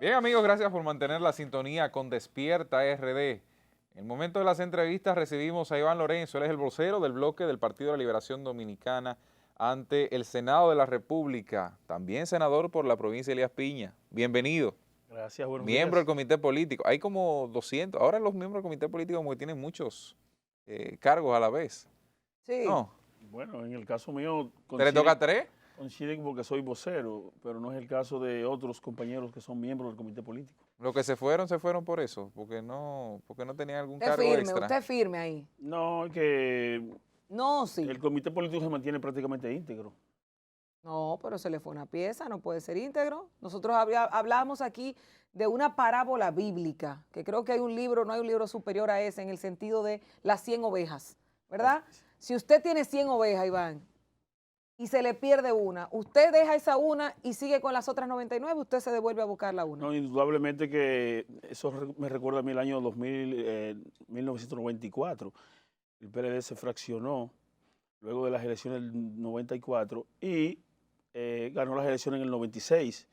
Bien, amigos, gracias por mantener la sintonía con Despierta RD. En el momento de las entrevistas recibimos a Iván Lorenzo, él es el vocero del bloque del Partido de la Liberación Dominicana ante el Senado de la República, también senador por la provincia de Elías Piña. Bienvenido. Gracias, buenos Miembro del días. comité político. Hay como 200, ahora los miembros del comité político como que tienen muchos cargos a la vez. Sí. No, Bueno, en el caso mío ¿te le toca 3? coinciden porque soy vocero, pero no es el caso de otros compañeros que son miembros del comité político. Los que se fueron por eso, porque no tenían algún Usted cargo firme, extra. usted firme ahí. No, que No, sí. el comité político se mantiene prácticamente íntegro. No, pero se le fue una pieza, no puede ser íntegro. Nosotros hablábamos aquí de una parábola bíblica, que creo que hay un libro, no hay un libro superior a ese, en el sentido de las 100 ovejas, ¿verdad? Si usted tiene 100 ovejas, Iván, y se le pierde una, usted deja esa una y sigue con las otras 99, usted se devuelve a buscar la una. No, indudablemente que eso me recuerda a mí el año 1994. El PLD se fraccionó luego de las elecciones del 94 y ganó las elecciones en el 96.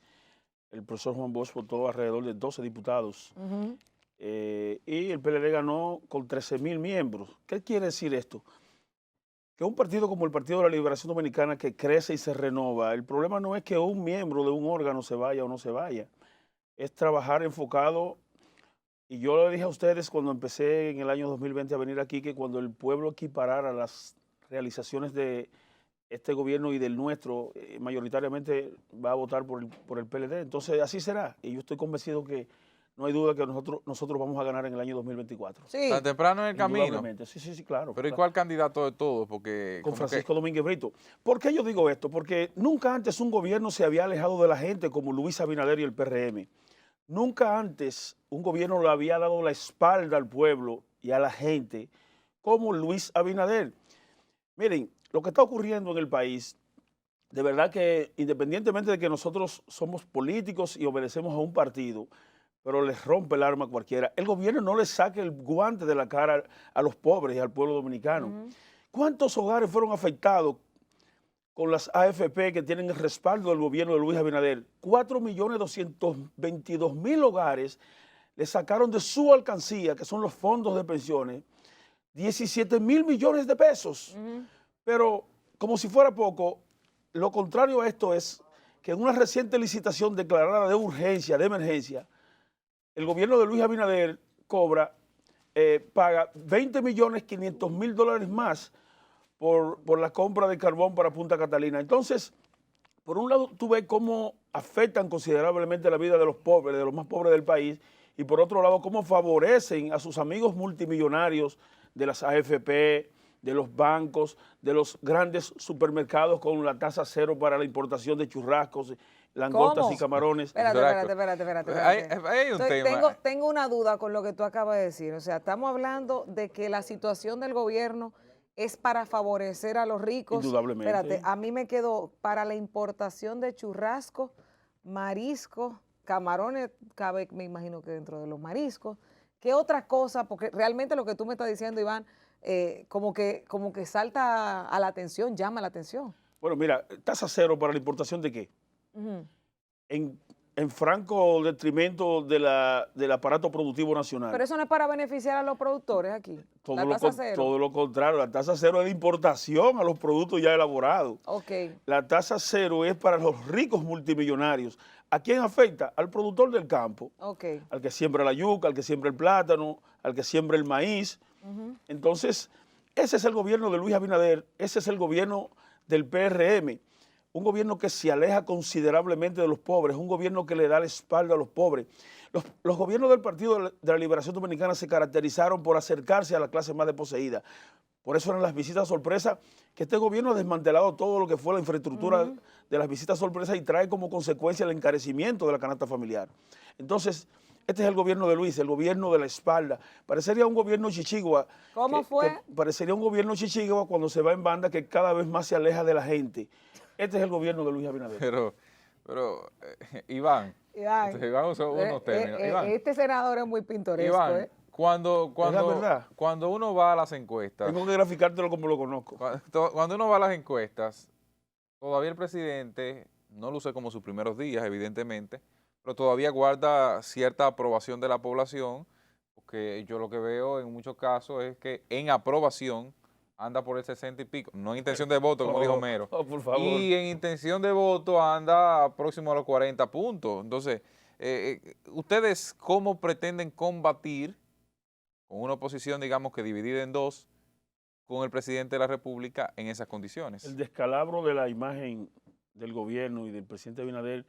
El profesor Juan Bosch votó alrededor de 12 diputados. Y el PLD ganó con 13,000 miembros. ¿Qué quiere decir esto? Que un partido como el Partido de la Liberación Dominicana que crece y se renova, el problema no es que un miembro de un órgano se vaya o no se vaya, es trabajar enfocado. Y yo le dije a ustedes cuando empecé en el año 2020 a venir aquí que cuando el pueblo equiparara las realizaciones de este gobierno y del nuestro, mayoritariamente va a votar por el PLD. Entonces así será. Y yo estoy convencido que no hay duda que nosotros vamos a ganar en el año 2024. Sí. Tan temprano en el camino. Indudablemente. Sí, claro. Pero ¿y claro. cuál candidato de todos? Porque Con como Francisco Domínguez Brito. ¿Por qué yo digo esto? Porque nunca antes un gobierno se había alejado de la gente como Luis Abinader y el PRM. Nunca antes un gobierno le había dado la espalda al pueblo y a la gente como Luis Abinader. Miren, lo que está ocurriendo en el país, de verdad que independientemente de que nosotros somos políticos y obedecemos a un partido, pero les rompe el arma a cualquiera, el gobierno no le saque el guante de la cara a los pobres y al pueblo dominicano. ¿Cuántos hogares fueron afectados con las AFP que tienen el respaldo del gobierno de Luis Abinader? 4.222.000 hogares le sacaron de su alcancía, que son los fondos de pensiones, 17,000 millones de pesos. Pero como si fuera poco, lo contrario a esto es que en una reciente licitación declarada de urgencia, de emergencia, el gobierno de Luis Abinader paga $20,500,000 más por la compra de carbón para Punta Catalina. Entonces, por un lado, tú ves cómo afectan considerablemente la vida de los pobres, de los más pobres del país, y por otro lado, cómo favorecen a sus amigos multimillonarios de las AFP, de los bancos, de los grandes supermercados con la tasa cero para la importación de churrascos, langostas y camarones. Espérate. Hay un tema. Tengo una duda con lo que tú acabas de decir. O sea, estamos hablando de que la situación del gobierno es para favorecer a los ricos. Indudablemente. Espérate, a mí me quedó para la importación de churrasco, marisco, camarones, cabe, me imagino que dentro de los mariscos. ¿Qué otra cosa? Porque realmente lo que tú me estás diciendo, Iván, como que salta a la atención, llama la atención. Bueno, mira, tasa cero para la importación ¿de qué? En franco detrimento del aparato productivo nacional. Pero eso no es para beneficiar a los productores aquí. Todo lo contrario, la tasa cero es de importación a los productos ya elaborados. La tasa cero es para los ricos multimillonarios. ¿A quién afecta? Al productor del campo, al que siembra la yuca, al que siembra el plátano, al que siembra el maíz. Entonces, ese es el gobierno de Luis Abinader, ese es el gobierno del PRM, un gobierno que se aleja considerablemente de los pobres, un gobierno que le da la espalda a los pobres. Los gobiernos del Partido de la Liberación Dominicana se caracterizaron por acercarse a la clase más desposeída. Por eso eran las visitas sorpresa, que este gobierno ha desmantelado todo lo que fue la infraestructura de las visitas sorpresa y trae como consecuencia el encarecimiento de la canasta familiar. Entonces, este es el gobierno de Luis, el gobierno de la espalda. Parecería un gobierno chichigua. ¿Cómo fue? Parecería un gobierno chichigua cuando se va en banda que cada vez más se aleja de la gente. Este es el gobierno de Luis Abinader. Pero Iván, vamos a unos términos. Iván, este senador es muy pintoresco. Iván, cuando uno va a las encuestas. Tengo que graficártelo como lo conozco. Cuando uno va a las encuestas, todavía el presidente no luce como sus primeros días, evidentemente, pero todavía guarda cierta aprobación de la población, porque yo lo que veo en muchos casos es que en aprobación anda por el 60 y pico, no en intención de voto, como dijo Mero, por favor. y en intención de voto anda próximo a los 40 puntos. Entonces, ¿ustedes cómo pretenden combatir con una oposición, digamos que dividida en dos, con el presidente de la República en esas condiciones? El descalabro de la imagen del gobierno y del presidente Abinader,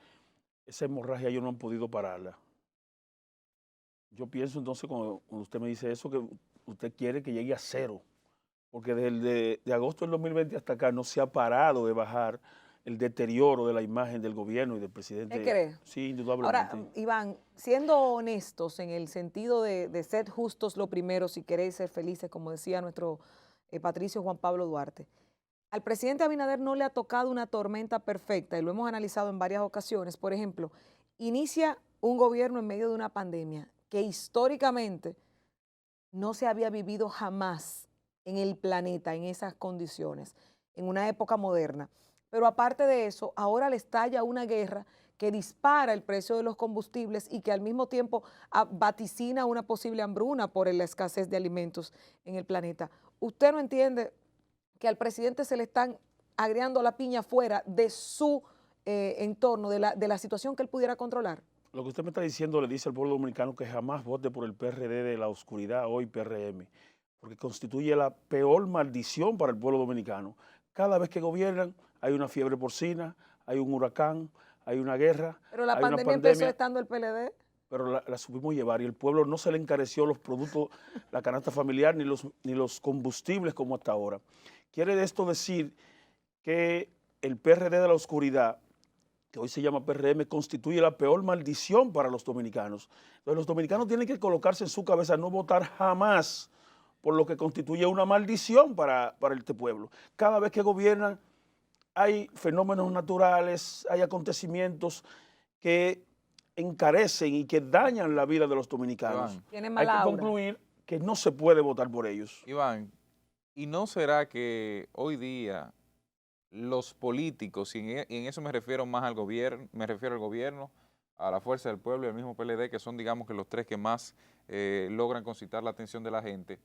esa hemorragia ellos no han podido pararla. Yo pienso entonces cuando usted me dice eso, que usted quiere que llegue a cero, porque desde de agosto del 2020 hasta acá no se ha parado de bajar el deterioro de la imagen del gobierno y del presidente. ¿Qué cree? Sí, indudablemente. Ahora, Iván, siendo honestos en el sentido de ser justos lo primero, si queréis ser felices, como decía nuestro Patricio Juan Pablo Duarte, al presidente Abinader no le ha tocado una tormenta perfecta, y lo hemos analizado en varias ocasiones. Por ejemplo, inicia un gobierno en medio de una pandemia que históricamente no se había vivido jamás en el planeta en esas condiciones, en una época moderna. Pero aparte de eso, ahora le estalla una guerra que dispara el precio de los combustibles y que al mismo tiempo vaticina una posible hambruna por la escasez de alimentos en el planeta. ¿Usted no entiende que al presidente se le están agriando la piña fuera de su entorno, de la situación que él pudiera controlar? Lo que usted me está diciendo le dice al pueblo dominicano que jamás vote por el PRD de la oscuridad, hoy PRM, porque constituye la peor maldición para el pueblo dominicano. Cada vez que gobiernan hay una fiebre porcina, hay un huracán, hay una guerra. Pero la pandemia empezó estando el PLD. Pero la supimos llevar y el pueblo no se le encareció los productos, la canasta familiar ni los combustibles como hasta ahora. Quiere esto decir que el PRD de la oscuridad, que hoy se llama PRM, constituye la peor maldición para los dominicanos. Entonces los dominicanos tienen que colocarse en su cabeza no votar jamás por lo que constituye una maldición para este pueblo. Cada vez que gobiernan hay fenómenos naturales, hay acontecimientos que encarecen y que dañan la vida de los dominicanos. Iván, hay que concluir que no se puede votar por ellos. Iván, ¿y no será que hoy día los políticos, y en eso me refiero más al gobierno, a la Fuerza del Pueblo y al mismo PLD, que son, digamos, que los tres que más logran concitar la atención de la gente,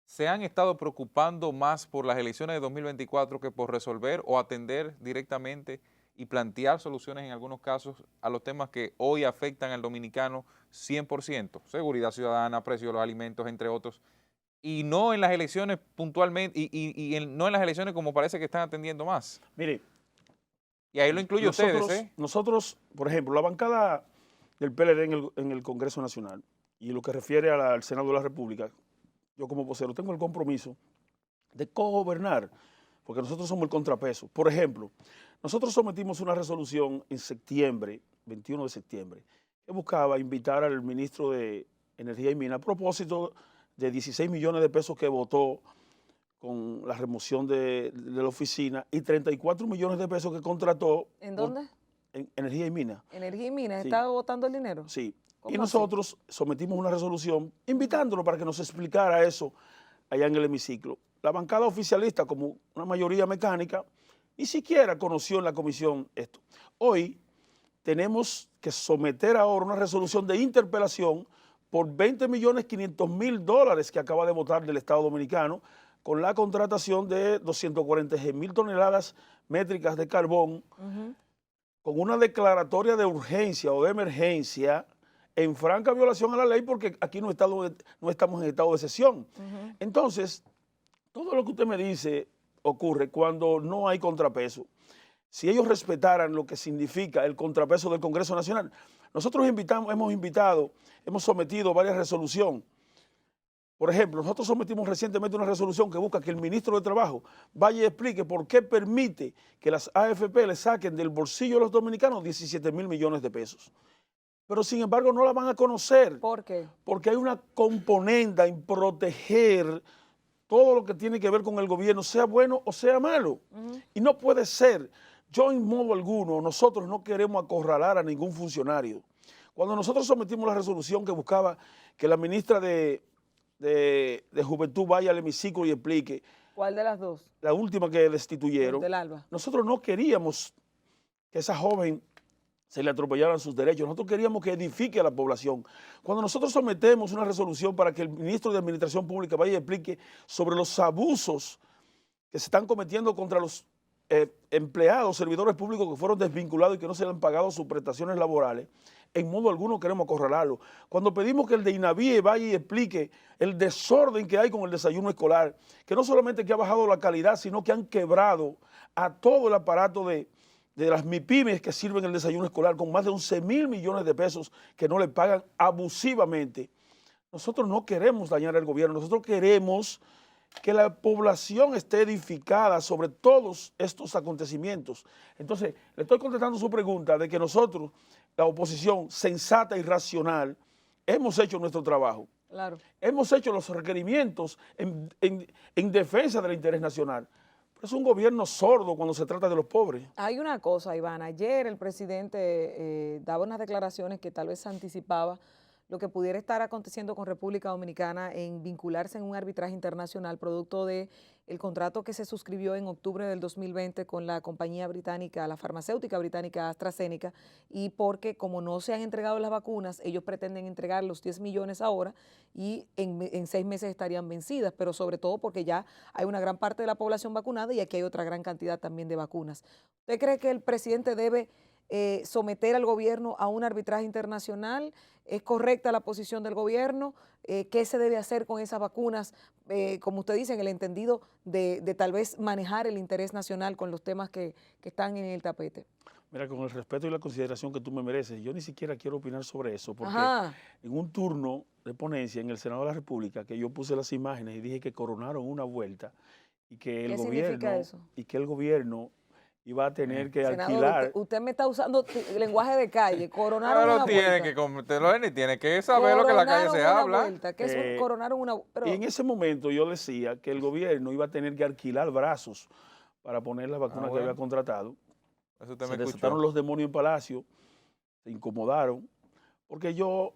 se han estado preocupando más por las elecciones de 2024 que por resolver o atender directamente y plantear soluciones en algunos casos a los temas que hoy afectan al dominicano 100%, seguridad ciudadana, precio de los alimentos, entre otros, y no en las elecciones puntualmente, no en las elecciones como parece que están atendiendo más? Mire, y ahí lo incluye ustedes, Nosotros, por ejemplo, la bancada del PLD en el Congreso Nacional, y lo que refiere al Senado de la República, yo como vocero tengo el compromiso de cogobernar, porque nosotros somos el contrapeso. Por ejemplo, nosotros sometimos una resolución en septiembre, 21 de septiembre, que buscaba invitar al ministro de Energía y Minas a propósito de 16 millones de pesos que votó con la remoción de la oficina y 34 millones de pesos que contrató. ¿En dónde? En Energía y Minas. ¿Energía y Minas? Sí. ¿Estaba votando el dinero? Sí. ¿Cómo Y nosotros sometimos una resolución invitándolo para que nos explicara eso allá en el hemiciclo. La bancada oficialista, como una mayoría mecánica, ni siquiera conoció en la comisión esto. Hoy tenemos que someter ahora una resolución de interpelación por 20.500.000 que acaba de votar del Estado Dominicano con la contratación de 246.000 toneladas métricas de carbón, con una declaratoria de urgencia o de emergencia en franca violación a la ley, porque aquí no estamos en estado de sesión. Entonces, todo lo que usted me dice ocurre cuando no hay contrapeso. Si ellos respetaran lo que significa el contrapeso del Congreso Nacional, nosotros hemos sometido varias resoluciones. Por ejemplo, nosotros sometimos recientemente una resolución que busca que el ministro de Trabajo vaya y explique por qué permite que las AFP le saquen del bolsillo de los dominicanos 17.000 millones de pesos. Pero sin embargo no la van a conocer. ¿Por qué? Porque hay una componenda en proteger todo lo que tiene que ver con el gobierno, sea bueno o sea malo. Y no puede ser. Yo en modo alguno, nosotros no queremos acorralar a ningún funcionario. Cuando nosotros sometimos la resolución que buscaba que la ministra de Juventud vaya al hemiciclo y explique. ¿Cuál de las dos? La última que destituyeron. Del Alba. Nosotros no queríamos que esa joven se le atropellaran sus derechos. Nosotros queríamos que edifique a la población. Cuando nosotros sometemos una resolución para que el ministro de Administración Pública vaya y explique sobre los abusos que se están cometiendo contra los empleados, servidores públicos que fueron desvinculados y que no se le han pagado sus prestaciones laborales, en modo alguno queremos acorralarlo. Cuando pedimos que el de INAVIE vaya y explique el desorden que hay con el desayuno escolar, que no solamente que ha bajado la calidad, sino que han quebrado a todo el aparato de las MIPYMES que sirven el desayuno escolar con más de 11.000 millones de pesos que no le pagan abusivamente. Nosotros no queremos dañar al gobierno, nosotros queremos que la población esté edificada sobre todos estos acontecimientos. Entonces, le estoy contestando su pregunta de que nosotros, la oposición sensata y racional, hemos hecho nuestro trabajo. Claro. Hemos hecho los requerimientos en defensa del interés nacional. Pero es un gobierno sordo cuando se trata de los pobres. Hay una cosa, Iván. Ayer el presidente daba unas declaraciones que tal vez se anticipaba lo que pudiera estar aconteciendo con República Dominicana en vincularse en un arbitraje internacional producto del contrato que se suscribió en octubre del 2020 con la compañía británica, la farmacéutica británica AstraZeneca, y porque como no se han entregado las vacunas, ellos pretenden entregar los 10 millones ahora y en 6 meses estarían vencidas, pero sobre todo porque ya hay una gran parte de la población vacunada y aquí hay otra gran cantidad también de vacunas. ¿Usted cree que el presidente debe someter al gobierno a un arbitraje internacional? ¿Es correcta la posición del gobierno? ¿Qué se debe hacer con esas vacunas? Como usted dice, en el entendido de tal vez manejar el interés nacional con los temas que están en el tapete. Mira, con el respeto y la consideración que tú me mereces, yo ni siquiera quiero opinar sobre eso, porque en un turno de ponencia en el Senado de la República, que yo puse las imágenes y dije que coronaron una vuelta y que el gobierno iba a tener que alquilar. Usted me está usando lenguaje de calle, coronaron una vuelta. Tiene que saber lo que en la calle se habla. Coronaron una y en ese momento yo decía que el gobierno iba a tener que alquilar brazos para poner las vacunas que había contratado. Eso usted se me desataron los demonios en Palacio, se incomodaron, porque yo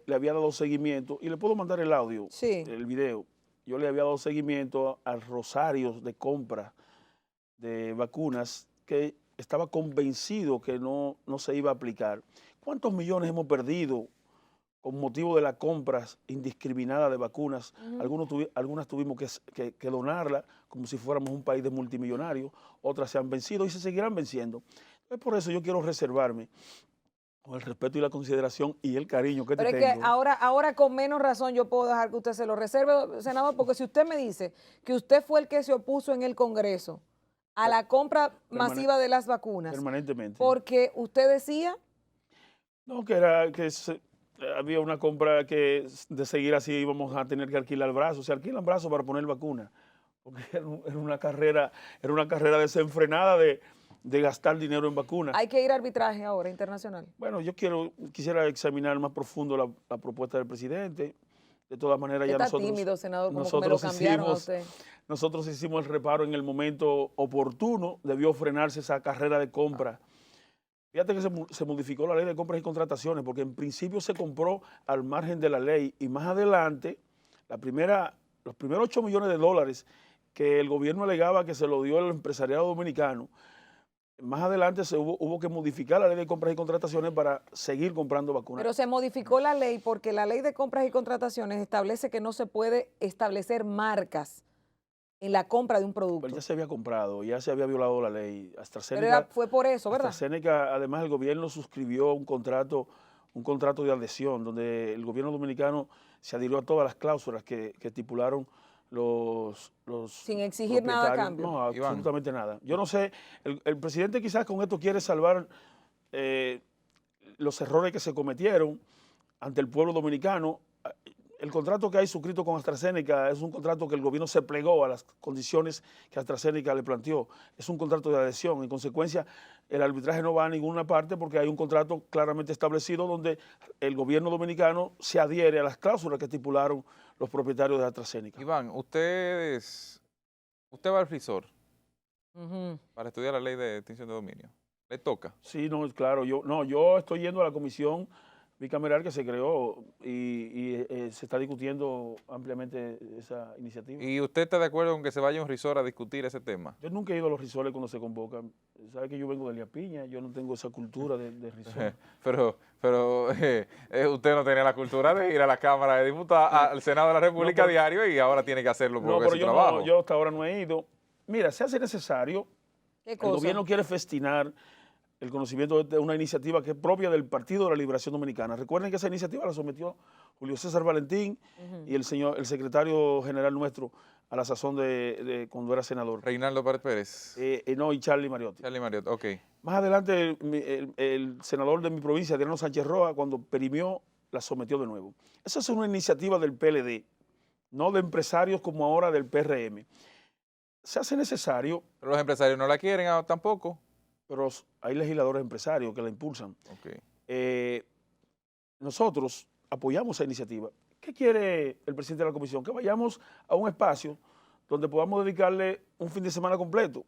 le había dado seguimiento, y le puedo mandar el audio, el video. Yo le había dado seguimiento al rosario de compra de vacunas que estaba convencido que no se iba a aplicar. ¿Cuántos millones hemos perdido con motivo de las compras indiscriminadas de vacunas? Algunas tuvimos que donarlas como si fuéramos un país de multimillonarios, otras se han vencido y se seguirán venciendo. Entonces, por eso yo quiero reservarme, con el respeto y la consideración y el cariño que te tengo. Pero es que ahora con menos razón yo puedo dejar que usted se lo reserve, senador, porque si usted me dice que usted fue el que se opuso en el Congreso a la compra masiva de las vacunas. Permanentemente. Porque usted decía. No, que había una compra que de seguir así íbamos a tener que alquilar brazos. Se alquilan brazos para poner vacunas. Porque era una carrera desenfrenada de gastar dinero en vacunas. Hay que ir a arbitraje ahora, internacional. Bueno, yo quisiera examinar más profundo la propuesta del presidente. De todas maneras, ya nosotros... Está tímido, senador, como me lo cambiaron a usted. Nosotros hicimos el reparo en el momento oportuno, debió frenarse esa carrera de compra. Fíjate que se modificó la ley de compras y contrataciones, porque en principio se compró al margen de la ley, y más adelante, los primeros 8 millones de dólares que el gobierno alegaba que se lo dio al empresariado dominicano, más adelante hubo que modificar la ley de compras y contrataciones para seguir comprando vacunas. Pero se modificó la ley porque la ley de compras y contrataciones establece que no se puede establecer marcas en la compra de un producto. Pero ya se había comprado, ya se había violado la ley. AstraZeneca, pero fue por eso, ¿verdad? AstraZeneca, además, el gobierno suscribió un contrato de adhesión, donde el gobierno dominicano se adhirió a todas las cláusulas que estipularon los sin exigir nada a cambio. No, absolutamente nada. Yo no sé, el presidente quizás con esto quiere salvar los errores que se cometieron ante el pueblo dominicano. El contrato que hay suscrito con AstraZeneca es un contrato que el gobierno se plegó a las condiciones que AstraZeneca le planteó. Es un contrato de adhesión. En consecuencia, el arbitraje no va a ninguna parte porque hay un contrato claramente establecido donde el gobierno dominicano se adhiere a las cláusulas que estipularon los propietarios de AstraZeneca. Iván, usted va al FLISOR para estudiar la ley de extinción de dominio. ¿Le toca? Sí, no, claro. Yo estoy yendo a la comisión bicameral que se creó y se está discutiendo ampliamente esa iniciativa. ¿Y usted está de acuerdo con que se vaya a un resort a discutir ese tema? Yo nunca he ido a los resorts cuando se convocan. Sabe que yo vengo de Elías Piña, yo no tengo esa cultura de resort. pero usted no tenía la cultura de ir a la Cámara de Diputados, al Senado de la República diario, y ahora tiene que hacerlo porque es su trabajo. No, yo hasta ahora no he ido. Mira, se hace necesario. ¿Qué cosa? El gobierno quiere festinar el conocimiento de una iniciativa que es propia del Partido de la Liberación Dominicana. Recuerden que esa iniciativa la sometió Julio César Valentín y el secretario general nuestro a la sazón de cuando era senador. Reinaldo Pérez. No, y Charlie Mariotti. Charlie Mariotti, ok. Más adelante el senador de mi provincia, Adriano Sánchez Roa, cuando perimió, la sometió de nuevo. Esa es una iniciativa del PLD, no de empresarios como ahora del PRM. Se hace necesario. Pero los empresarios no la quieren tampoco. Pero hay legisladores empresarios que la impulsan. Okay. Nosotros apoyamos esa iniciativa. ¿Qué quiere el presidente de la comisión? Que vayamos a un espacio donde podamos dedicarle un fin de semana completo.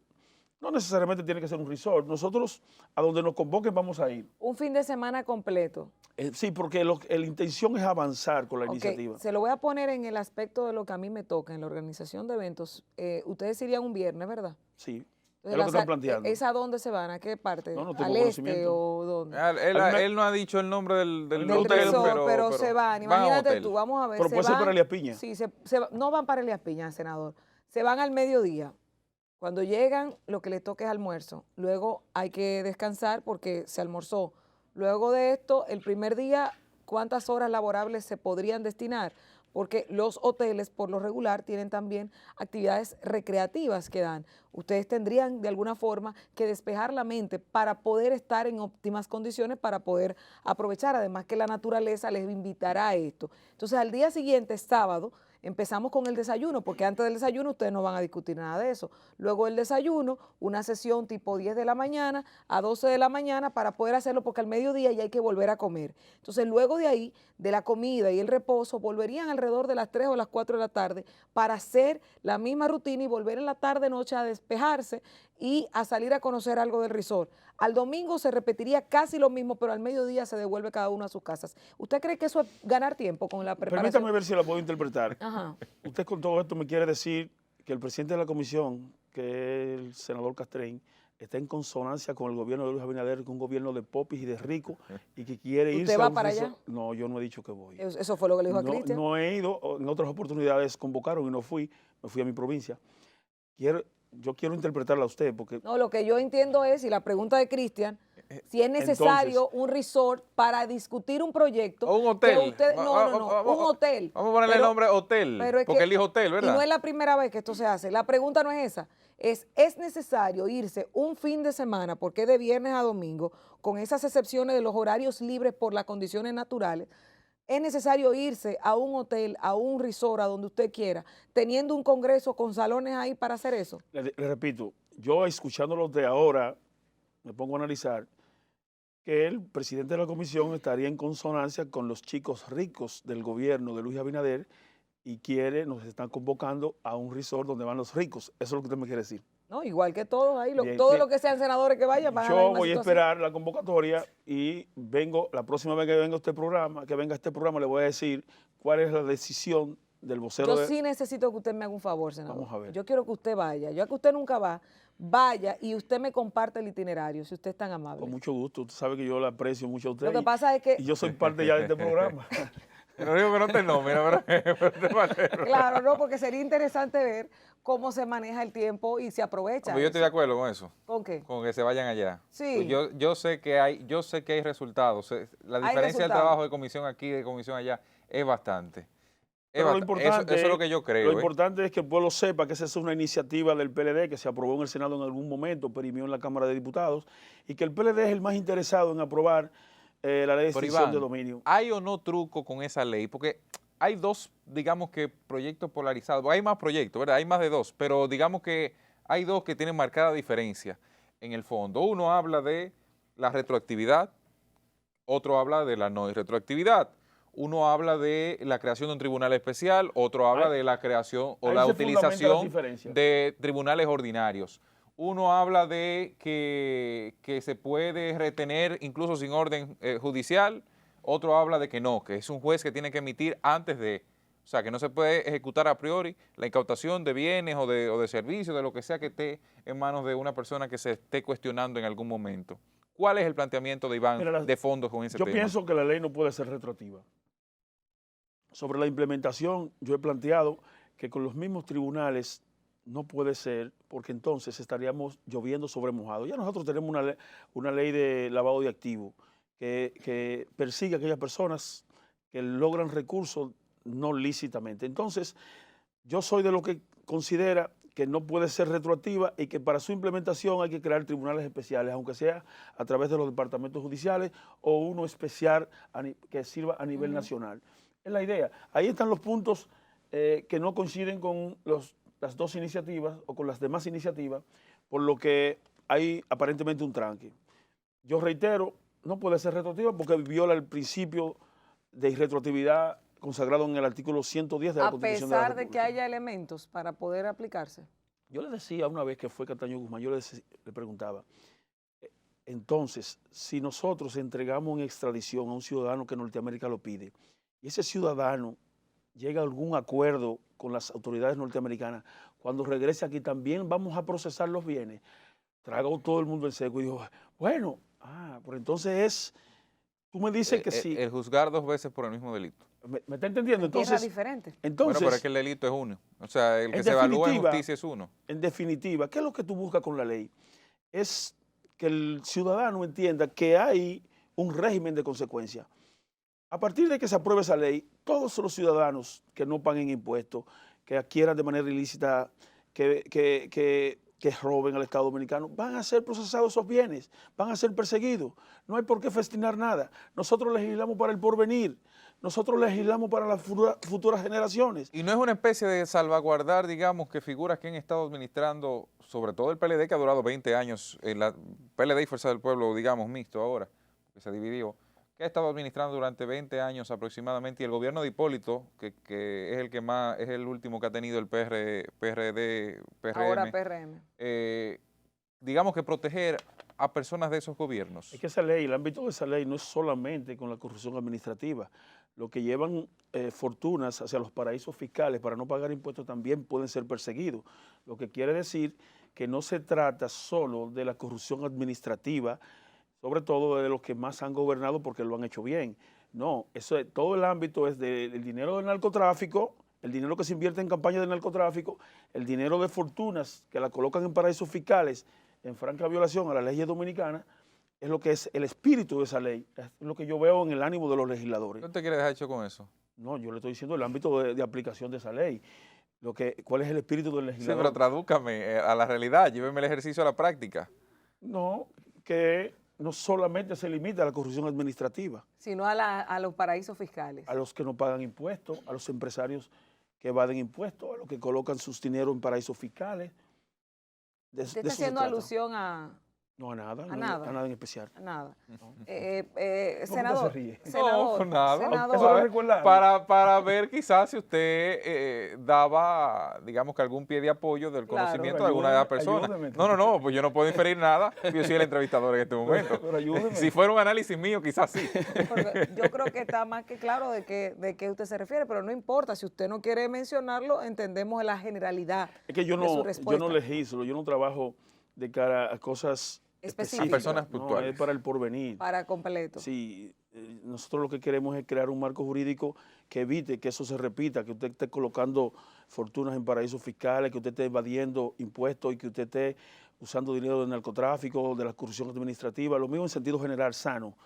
No necesariamente tiene que ser un resort. Nosotros, a donde nos convoquen, vamos a ir. Un fin de semana completo. Sí, porque la intención es avanzar con la iniciativa. Se lo voy a poner en el aspecto de lo que a mí me toca, en la organización de eventos. Ustedes irían un viernes, ¿verdad? Sí. Es lo que están planteando. ¿Es a dónde se van? ¿A qué parte? No tengo ¿Al este o dónde? Él no ha dicho el nombre del hotel, pero se van. Imagínate tú, vamos a ver. Pero puede ser para Elías Piña. Sí, no van para Elías Piña, senador. Se van al mediodía. Cuando llegan, lo que les toca es almuerzo. Luego hay que descansar porque se almorzó. Luego de esto, el primer día, ¿cuántas horas laborables se podrían destinar? Porque los hoteles, por lo regular, tienen también actividades recreativas que dan. Ustedes tendrían, de alguna forma, que despejar la mente para poder estar en óptimas condiciones, para poder aprovechar. Además que la naturaleza les invitará a esto. Entonces, al día siguiente, sábado, empezamos con el desayuno, porque antes del desayuno ustedes no van a discutir nada de eso. Luego el desayuno, una sesión tipo 10 de la mañana a 12 de la mañana para poder hacerlo, porque al mediodía ya hay que volver a comer. Entonces, luego de ahí, de la comida y el reposo, volverían alrededor de las 3 o las 4 de la tarde para hacer la misma rutina y volver en la tarde-noche a despejarse y a salir a conocer algo del resort. Al domingo se repetiría casi lo mismo, pero al mediodía se devuelve cada uno a sus casas. ¿Usted cree que eso es ganar tiempo con la preparación? Permítame ver si la puedo interpretar. Ajá. Usted con todo esto me quiere decir que el presidente de la comisión, que es el senador Castrein, está en consonancia con el gobierno de Luis Abinader, que es un gobierno de popis y de ricos, y que quiere irse ¿Usted va para allá? No, yo no he dicho que voy. Eso fue lo que le dijo a Cristian. No he ido, en otras oportunidades convocaron y no fui, me fui a mi provincia. Yo quiero interpretarla a usted porque... No, lo que yo entiendo es, y la pregunta de Cristian, si es necesario un resort para discutir un proyecto. O un hotel. Un hotel. Vamos a ponerle el nombre hotel, porque él dijo hotel, ¿verdad? Y no es la primera vez que esto se hace. La pregunta no es esa. ¿Es necesario irse un fin de semana, porque es de viernes a domingo, con esas excepciones de los horarios libres por las condiciones naturales? ¿Es necesario irse a un hotel, a un resort, a donde usted quiera, teniendo un congreso con salones ahí para hacer eso? Le repito, yo escuchándolo de ahora, me pongo a analizar que el presidente de la comisión estaría en consonancia con los chicos ricos del gobierno de Luis Abinader y nos están convocando a un resort donde van los ricos. Eso es lo que usted me quiere decir. No, igual que todos ahí, todos los que sean senadores que vayan van a la misma voy a situación. esperar la convocatoria y la próxima vez que venga este programa, le voy a decir cuál es la decisión del vocero. Yo sí necesito que usted me haga un favor, senador. Vamos a ver. Yo quiero que usted vaya. Ya que usted nunca va, vaya y usted me comparte el itinerario, si usted es tan amable. Con mucho gusto. Usted sabe que yo le aprecio mucho a usted. Lo que pasa es que... Y yo soy parte ya de este programa. No digo que no te nombre, pero Claro, no, porque sería interesante ver cómo se maneja el tiempo y se aprovecha. Yo estoy de acuerdo con eso. ¿Con qué? Con que se vayan allá. Sí. Pues yo sé que hay resultados. La diferencia del trabajo de comisión aquí y de comisión allá es bastante. Pero lo importante, eso es lo que yo creo. Lo importante es que el pueblo sepa que esa es una iniciativa del PLD que se aprobó en el Senado en algún momento, perimió en la Cámara de Diputados, y que el PLD es el más interesado en aprobar la ley de extinción de dominio. ¿Hay o no truco con esa ley? Porque hay dos, digamos que proyectos polarizados. Hay más proyectos, ¿verdad? Hay más de dos, pero digamos que hay dos que tienen marcada diferencia en el fondo. Uno habla de la retroactividad, otro habla de la no retroactividad. Uno habla de la creación de un tribunal especial, otro habla de la creación o la utilización de tribunales ordinarios. Uno habla de que se puede retener incluso sin orden judicial Otro habla de que no, que es un juez que tiene que emitir antes de, o sea, que no se puede ejecutar a priori la incautación de bienes o de servicios, de lo que sea que esté en manos de una persona que se esté cuestionando en algún momento. ¿Cuál es el planteamiento de Iván de fondo con ese tema? Yo pienso que la ley no puede ser retroactiva. Sobre la implementación, yo he planteado que con los mismos tribunales no puede ser, porque entonces estaríamos lloviendo sobre mojado. Ya nosotros tenemos una ley de lavado de activos que persigue a aquellas personas que logran recursos no lícitamente. Entonces, yo soy de lo que considera que no puede ser retroactiva y que para su implementación hay que crear tribunales especiales, aunque sea a través de los departamentos judiciales o uno especial que sirva a nivel nacional. Es la idea. Ahí están los puntos que no coinciden con las dos iniciativas o con las demás iniciativas, por lo que hay aparentemente un tranque. Yo reitero, no puede ser retroactiva porque viola el principio de irretroactividad consagrado en el artículo 110 de la Constitución de la República. A pesar de que haya elementos para poder aplicarse. Yo le decía una vez que fue Cataño Guzmán, yo le preguntaba, entonces, si nosotros entregamos en extradición a un ciudadano que Norteamérica lo pide, y ese ciudadano llega a algún acuerdo con las autoridades norteamericanas, cuando regrese aquí también vamos a procesar los bienes. Tragó todo el mundo en seco y dijo, bueno, pues entonces tú me dices que sí. El juzgar 2 veces por el mismo delito. ¿Me está entendiendo? Entonces, diferente. Bueno, pero es que el delito es uno. O sea, el que se evalúa en justicia es uno. En definitiva, ¿qué es lo que tú buscas con la ley? Es que el ciudadano entienda que hay un régimen de consecuencia. A partir de que se apruebe esa ley, todos los ciudadanos que no paguen impuestos, que adquieran de manera ilícita, que roben al Estado Dominicano, van a ser procesados esos bienes, van a ser perseguidos. No hay por qué festinar nada. Nosotros legislamos para el porvenir. Nosotros legislamos para las futuras generaciones. Y no es una especie de salvaguardar, digamos, que figuras que han estado administrando, sobre todo el PLD, que ha durado 20 años, la PLD y Fuerza del Pueblo, digamos, mixto ahora, que se dividió, que ha estado administrando durante 20 años aproximadamente, y el gobierno de Hipólito, que es el que más, es el último que ha tenido el PRD, PRM. Ahora PRM. Digamos que proteger a personas de esos gobiernos. Es que esa ley, el ámbito de esa ley no es solamente con la corrupción administrativa. Los que llevan fortunas hacia los paraísos fiscales para no pagar impuestos también pueden ser perseguidos. Lo que quiere decir que no se trata solo de la corrupción administrativa, sobre todo de los que más han gobernado porque lo han hecho bien. No, todo el ámbito es del dinero del narcotráfico, el dinero que se invierte en campañas de narcotráfico, el dinero de fortunas que la colocan en paraísos fiscales en franca violación a las leyes dominicanas. Es lo que es el espíritu de esa ley, es lo que yo veo en el ánimo de los legisladores. ¿Qué te quieres dejar hecho con eso? No, yo le estoy diciendo el ámbito de aplicación de esa ley. ¿Cuál es el espíritu del legislador? Sí, pero tradúcame a la realidad, lléveme el ejercicio a la práctica. No, que no solamente se limita a la corrupción administrativa. Sino a los paraísos fiscales. A los que no pagan impuestos, a los empresarios que evaden impuestos, a los que colocan sus dineros en paraísos fiscales. ¿Usted está haciendo alusión a...? No, a nada, a nada en especial. A nada. No. Senador, se ríe? senador, No, nada. senador. Eso lo recuerda. Para ver quizás si usted daba, digamos que algún pie de apoyo del conocimiento de alguna de las personas. Ayúdeme. No, pues yo no puedo inferir nada, yo soy el entrevistador en este momento. Pero ayúdeme. Si fuera un análisis mío, quizás sí. Porque yo creo que está más que claro de qué usted se refiere, pero no importa, si usted no quiere mencionarlo, entendemos la generalidad. Es que yo no legislo, yo no trabajo de cara a cosas específicas. A personas puntuales. No, es para el porvenir. Para completo. Sí, nosotros lo que queremos es crear un marco jurídico que evite que eso se repita, que usted esté colocando fortunas en paraísos fiscales, que usted esté evadiendo impuestos y que usted esté usando dinero del narcotráfico, de la corrupción administrativa, lo mismo en sentido general sano.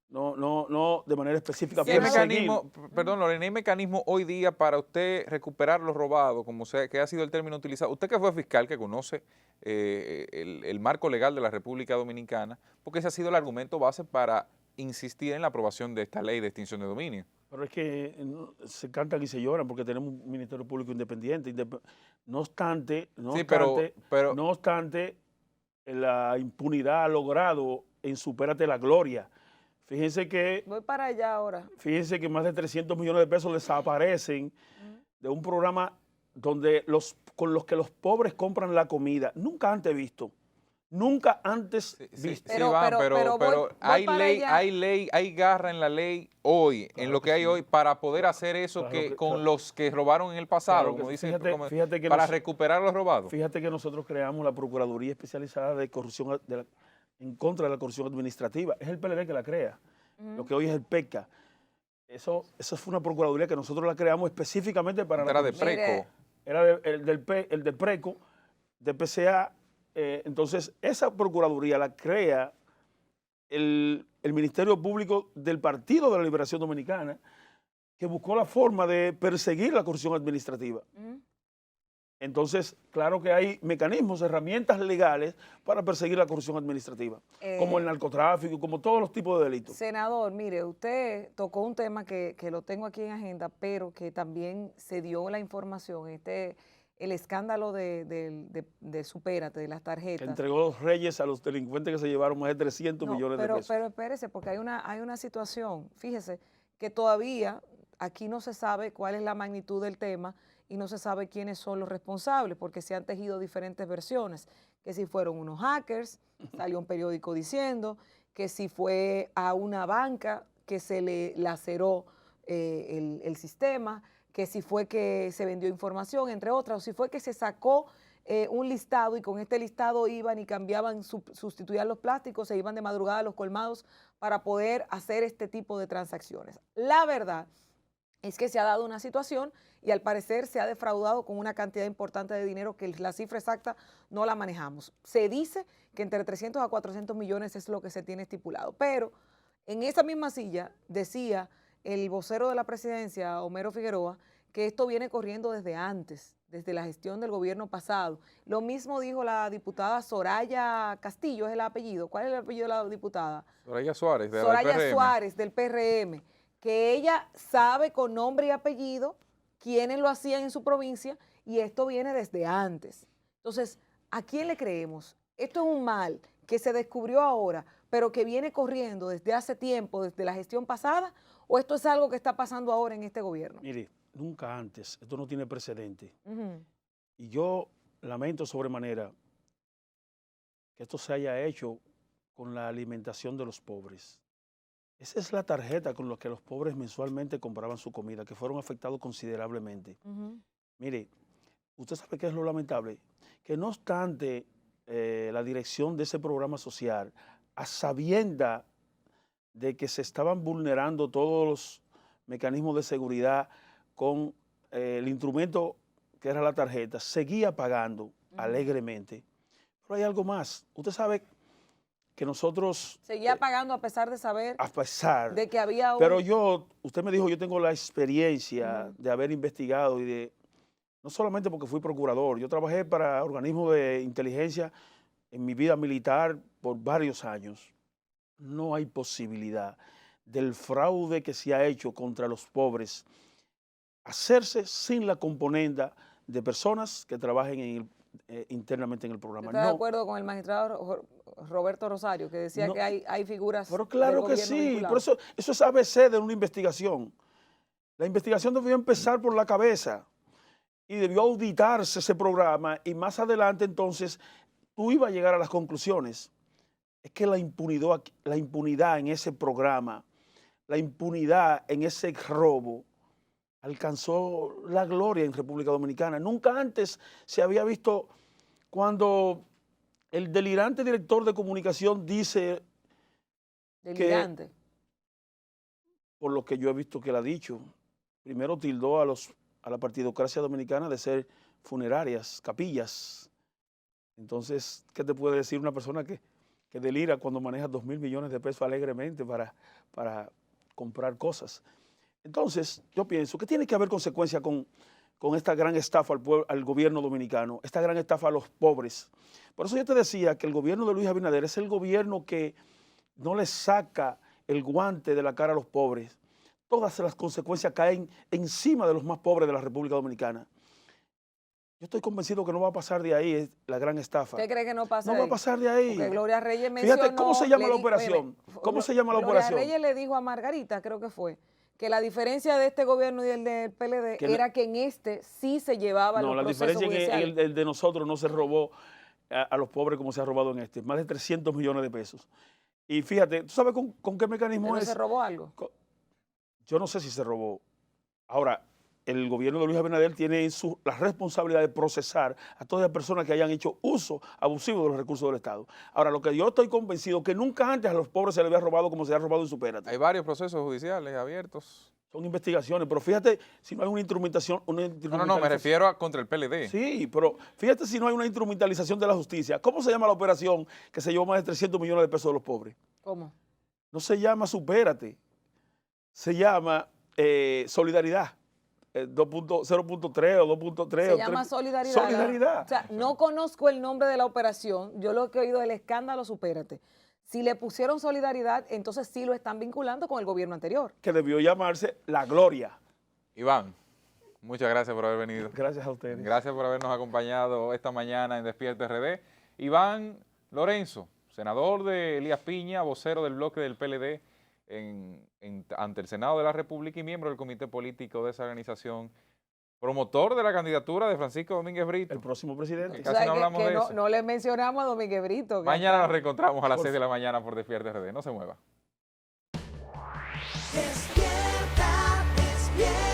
No de manera específica. ¿Qué mecanismo, perdón, Lorena, hay mecanismo hoy día para usted recuperar lo robado, como sea, que ha sido el término utilizado? Usted que fue fiscal, que conoce el marco legal de la República Dominicana, porque ese ha sido el argumento base para insistir en la aprobación de esta ley de extinción de dominio. Pero es que se cantan y se lloran porque tenemos un Ministerio Público independiente. No obstante, la impunidad ha logrado en Supérate la Gloria. Fíjense que... Voy para allá ahora. Fíjense que más de 300 millones de pesos desaparecen de un programa con los que los pobres compran la comida. Nunca antes visto. nunca antes visto. Pero hay garra en la ley hoy, claro, en lo que hay hoy, para poder hacer eso, claro, que con los que robaron en el pasado, claro, como dicen, fíjate que para recuperar los robados. Fíjate que nosotros creamos la Procuraduría Especializada de Corrupción en contra de la corrupción administrativa. Es el PLD que la crea, lo que hoy es el PECA. Eso fue una procuraduría que nosotros la creamos específicamente para... Era de Preco. Era el del Preco, de PCA. Entonces, esa procuraduría la crea el Ministerio Público del Partido de la Liberación Dominicana, que buscó la forma de perseguir la corrupción administrativa. Entonces, claro que hay mecanismos, herramientas legales para perseguir la corrupción administrativa, como el narcotráfico, como todos los tipos de delitos. Senador, mire, usted tocó un tema que lo tengo aquí en agenda, pero que también se dio la información, el escándalo de Supérate, de las tarjetas. Que entregó los Reyes a los delincuentes que se llevaron más de 300 millones de pesos. Pero espérese, porque hay una situación, fíjese, que todavía aquí no se sabe cuál es la magnitud del tema, y no se sabe quiénes son los responsables, porque se han tejido diferentes versiones, que si fueron unos hackers, salió un periódico diciendo, que si fue a una banca que se le laceró el sistema, que si fue que se vendió información, entre otras, o si fue que se sacó un listado y con este listado iban y cambiaban, sustituían los plásticos, se iban de madrugada a los colmados para poder hacer este tipo de transacciones. La verdad es que se ha dado una situación y al parecer se ha defraudado con una cantidad importante de dinero que la cifra exacta no la manejamos. Se dice que entre 300 a 400 millones es lo que se tiene estipulado, pero en esa misma silla decía el vocero de la presidencia, Homero Figueroa, que esto viene corriendo desde antes, desde la gestión del gobierno pasado. Lo mismo dijo la diputada Soraya Castillo, es el apellido. ¿Cuál es el apellido de la diputada? Soraya Suárez, Suárez, del PRM, que ella sabe con nombre y apellido quiénes lo hacían en su provincia y esto viene desde antes. Entonces, ¿a quién le creemos? Esto es un mal que se descubrió ahora, pero que viene corriendo desde hace tiempo, desde la gestión pasada, ¿o esto es algo que está pasando ahora en este gobierno? Mire, nunca antes, esto no tiene precedente. Y yo lamento sobremanera que esto se haya hecho con la alimentación de los pobres. Esa es la tarjeta con la que los pobres mensualmente compraban su comida, que fueron afectados considerablemente. Mire, usted sabe qué es lo lamentable, que no obstante la dirección de ese programa social, a sabienda de que se estaban vulnerando todos los mecanismos de seguridad con el instrumento que era la tarjeta, seguía pagando alegremente. Pero hay algo más. Usted sabe que nosotros... Seguía pagando a pesar de saber... A pesar. De que había un... Pero usted me dijo, yo tengo la experiencia de haber investigado y de... No solamente porque fui procurador, yo trabajé para organismos de inteligencia en mi vida militar por varios años. No hay posibilidad del fraude que se ha hecho contra los pobres hacerse sin la componenda de personas que trabajen internamente en el programa. ¿Está de acuerdo con el magistrado Roberto Rosario, que decía que hay figuras... Pero claro que sí, por eso es ABC de una investigación. La investigación debió empezar por la cabeza y debió auditarse ese programa y más adelante entonces tú ibas a llegar a las conclusiones. Es que la impunidad en ese programa, la impunidad en ese robo, alcanzó la gloria en República Dominicana. Nunca antes se había visto cuando el delirante director de comunicación dice delirante. Que, por lo que yo he visto que él ha dicho, primero tildó a la partidocracia dominicana de ser funerarias, capillas. Entonces, ¿qué te puede decir una persona que delira cuando maneja 2.000 millones de pesos alegremente para comprar cosas? Entonces, yo pienso que tiene que haber consecuencia con esta gran estafa al gobierno dominicano, esta gran estafa a los pobres. Por eso yo te decía que el gobierno de Luis Abinader es el gobierno que no le saca el guante de la cara a los pobres. Todas las consecuencias caen encima de los más pobres de la República Dominicana. Yo estoy convencido que no va a pasar de ahí la gran estafa. ¿Usted cree que no pasa de ahí? No va a pasar de ahí. Porque Gloria Reyes mencionó... Fíjate, ¿cómo se llama la operación? ¿Cómo se llama la operación? Gloria Reyes le dijo a Margarita, creo que fue, que la diferencia de este gobierno y el del PLD era que en este sí se llevaba los procesos judiciales. No, la diferencia es que el de nosotros no se robó a los pobres como se ha robado en este, más de 300 millones de pesos. Y fíjate, ¿tú sabes con qué mecanismo es? ¿Se robó algo? Yo no sé si se robó. Ahora, el gobierno de Luis Abinader tiene la responsabilidad de procesar a todas las personas que hayan hecho uso abusivo de los recursos del Estado. Ahora, lo que yo estoy convencido que nunca antes a los pobres se les había robado como se ha robado en Supérate. Hay varios procesos judiciales abiertos. Son investigaciones, pero fíjate si no hay una instrumentación. No, me refiero a contra el PLD. Sí, pero fíjate si no hay una instrumentalización de la justicia. ¿Cómo se llama la operación que se llevó más de 300 millones de pesos de los pobres? ¿Cómo? No se llama Supérate, se llama Solidaridad. 0.3 o 2.3. Se llama Solidaridad. Solidaridad. O sea, no conozco el nombre de la operación. Yo lo que he oído es el escándalo Supérate. Si le pusieron Solidaridad, entonces sí lo están vinculando con el gobierno anterior. Que debió llamarse La Gloria. Iván, muchas gracias por haber venido. Gracias a ustedes. Gracias por habernos acompañado esta mañana en Despierta RD. Iván Lorenzo, senador de Elías Piña, vocero del bloque del PLD ante el Senado de la República y miembro del comité político de esa organización, promotor de la candidatura de Francisco Domínguez Brito. El próximo presidente. Casi no hablamos de eso. No le mencionamos a Domínguez Brito. Mañana nos reencontramos a las 6 de la mañana por Despierta RD. No se mueva. Despierta, despierta.